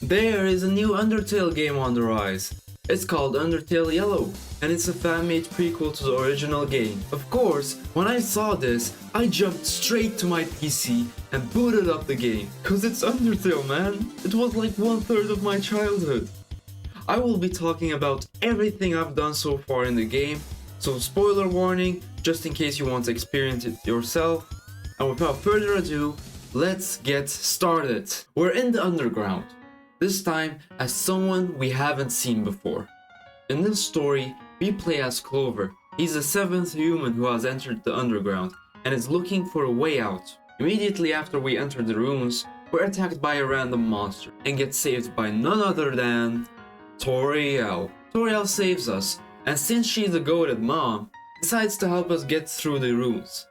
There is a new Undertale game on the rise. It's called Undertale Yellow, and it's a fan-made prequel to the original game. Of course, when I saw this, I jumped straight to my PC and booted up the game. Cause it's Undertale, man. It was like 1/3 of my childhood. I will be talking about everything I've done so far in the game, so spoiler warning, just in case you want to experience it yourself. And without further ado, let's get started. We're in the underground. This time as someone we haven't seen before. In this story, we play as Clover. He's the 7th human who has entered the underground and is looking for a way out. Immediately after we enter the rooms, we're attacked by a random monster and get saved by none other than Toriel. Toriel saves us, and since she's a goated mom, decides to help us get through the rooms.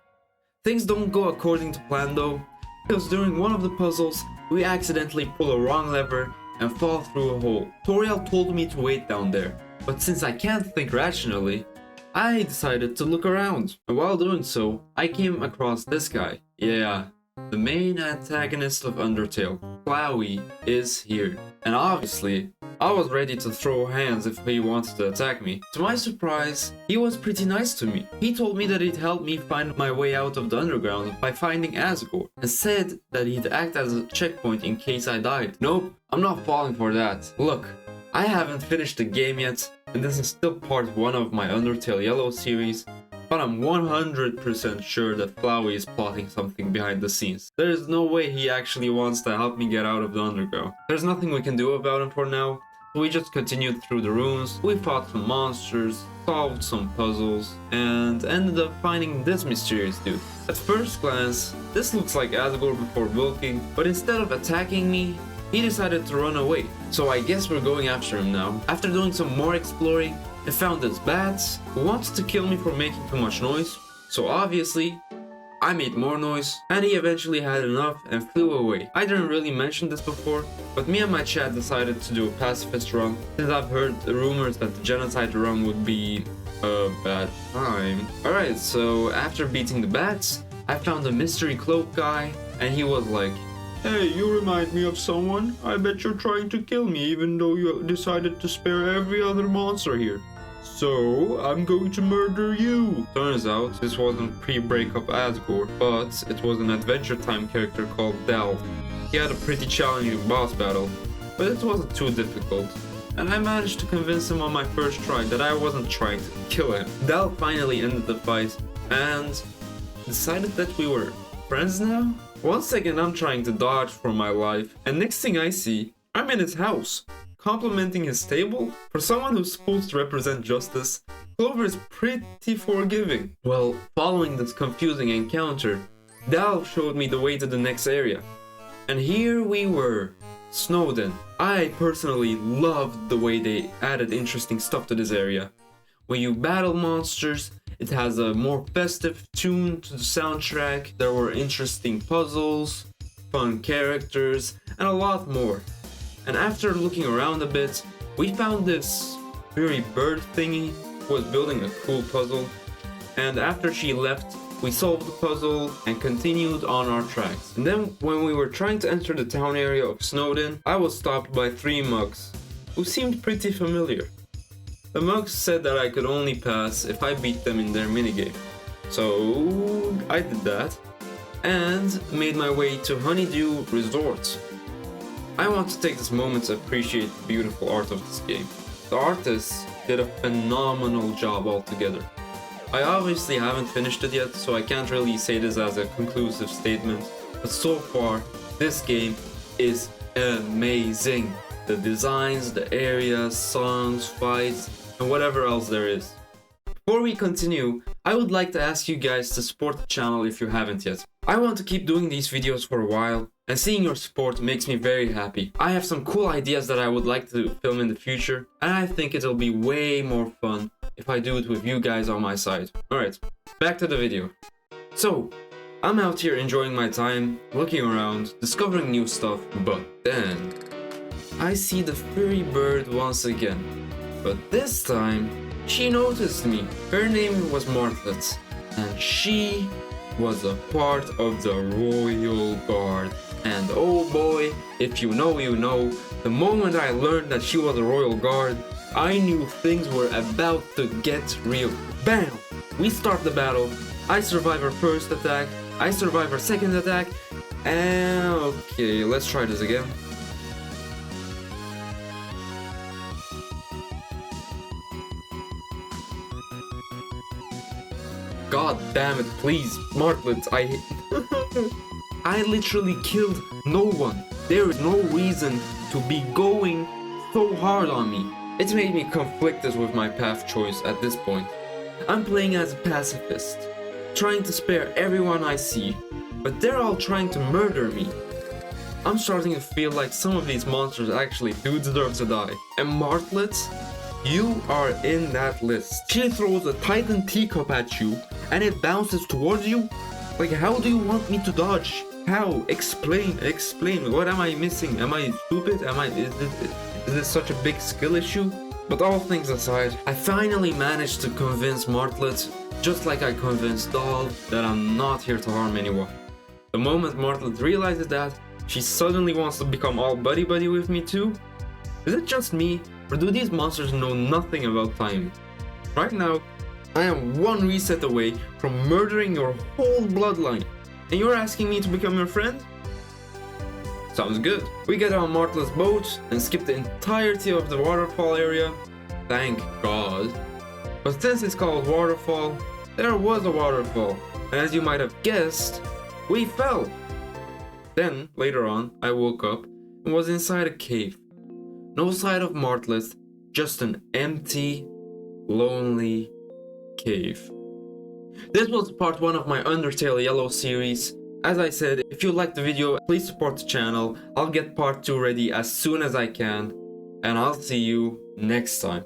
Things don't go according to plan though, because during one of the puzzles, we accidentally pull a wrong lever and fall through a hole. Toriel told me to wait down there, but since I can't think rationally, I decided to look around. And while doing so, I came across this guy. Yeah, the main antagonist of Undertale, Flowey, is here. And obviously, I was ready to throw hands if he wanted to attack me. To my surprise, he was pretty nice to me. He told me that he'd help me find my way out of the underground by finding Asgore, and said that he'd act as a checkpoint in case I died. Nope, I'm not falling for that. Look, I haven't finished the game yet, and this is still part 1 of my Undertale Yellow series, but I'm 100% sure that Flowey is plotting something behind the scenes. There is no way he actually wants to help me get out of the underground. There's nothing we can do about him for now. We just continued through the rooms, we fought some monsters, solved some puzzles, and ended up finding this mysterious dude. At first glance, this looks like Asgore before bulking, but instead of attacking me, he decided to run away. So I guess we're going after him now. After doing some more exploring, I found this bat who wanted to kill me for making too much noise, so obviously, I made more noise, and he eventually had enough and flew away. I didn't really mention this before, but me and my chat decided to do a pacifist run, since I've heard the rumors that the genocide run would be a bad time. Alright, so after beating the bats, I found a mystery cloak guy, and he was like, "Hey, you remind me of someone. I bet you're trying to kill me even though you decided to spare every other monster here. So, I'm going to murder you." Turns out, this wasn't pre-breakup Asgore, but it was an Adventure Time character called Dal. He had a pretty challenging boss battle, but it wasn't too difficult, and I managed to convince him on my first try that I wasn't trying to kill him. Dal finally ended the fight, and decided that we were friends now? Once again, I'm trying to dodge for my life, and next thing I see, I'm in his house, complimenting his stable. For someone who's supposed to represent justice, Clover is pretty forgiving. Well, following this confusing encounter, Dal showed me the way to the next area. And here we were, Snowden. I personally loved the way they added interesting stuff to this area. When you battle monsters, it has a more festive tune to the soundtrack, there were interesting puzzles, fun characters, and a lot more. And after looking around a bit, we found this furry bird thingy who was building a cool puzzle, and after she left, we solved the puzzle and continued on our tracks. And then when we were trying to enter the town area of Snowden, I was stopped by 3 mugs, who seemed pretty familiar. The mugs said that I could only pass if I beat them in their minigame. So I did that, and made my way to Honeydew Resort. I want to take this moment to appreciate the beautiful art of this game. The artists did a phenomenal job altogether. I obviously haven't finished it yet, so I can't really say this as a conclusive statement, but so far, this game is amazing. The designs, the areas, songs, fights, and whatever else there is. Before we continue, I would like to ask you guys to support the channel if you haven't yet. I want to keep doing these videos for a while, and seeing your support makes me very happy. I have some cool ideas that I would like to film in the future, and I think it'll be way more fun if I do it with you guys on my side. Alright, back to the video. So, I'm out here enjoying my time, looking around, discovering new stuff, but then I see the furry bird once again. But this time, she noticed me. Her name was Martlet, and she was a part of the Royal Guard. And oh boy, if you know, you know, the moment I learned that she was a royal guard, I knew things were about to get real. Bam! We start the battle. I survive her first attack, I survive her second attack, and okay, let's try this again. God damn it, please, Martlets, I literally killed no one. There is no reason to be going so hard on me. It's made me conflicted with my path choice at this point. I'm playing as a pacifist, trying to spare everyone I see, but they're all trying to murder me. I'm starting to feel like some of these monsters actually do deserve to die. And Martlets, you are in that list. She throws a Titan teacup at you and it bounces towards you? Like, how do you want me to dodge? How? Explain. What am I missing? Am I stupid? Is this such a big skill issue? But all things aside, I finally managed to convince Martlet, just like I convinced Doll, that I'm not here to harm anyone. The moment Martlet realizes that, she suddenly wants to become all buddy-buddy with me too? Is it just me, or do these monsters know nothing about time? Right now, I am one reset away from murdering your whole bloodline, and you're asking me to become your friend? Sounds good. We get on Martlet's boat and skip the entirety of the waterfall area. Thank God. But since it's called waterfall, there was a waterfall, and as you might have guessed, we fell. Then, later on, I woke up and was inside a cave. No sight of Martlet, just an empty, lonely cave. This was part 1 of my Undertale Yellow series. As I said, if you liked the video, please support the channel. I'll get part 2 ready as soon as I can, and I'll see you next time.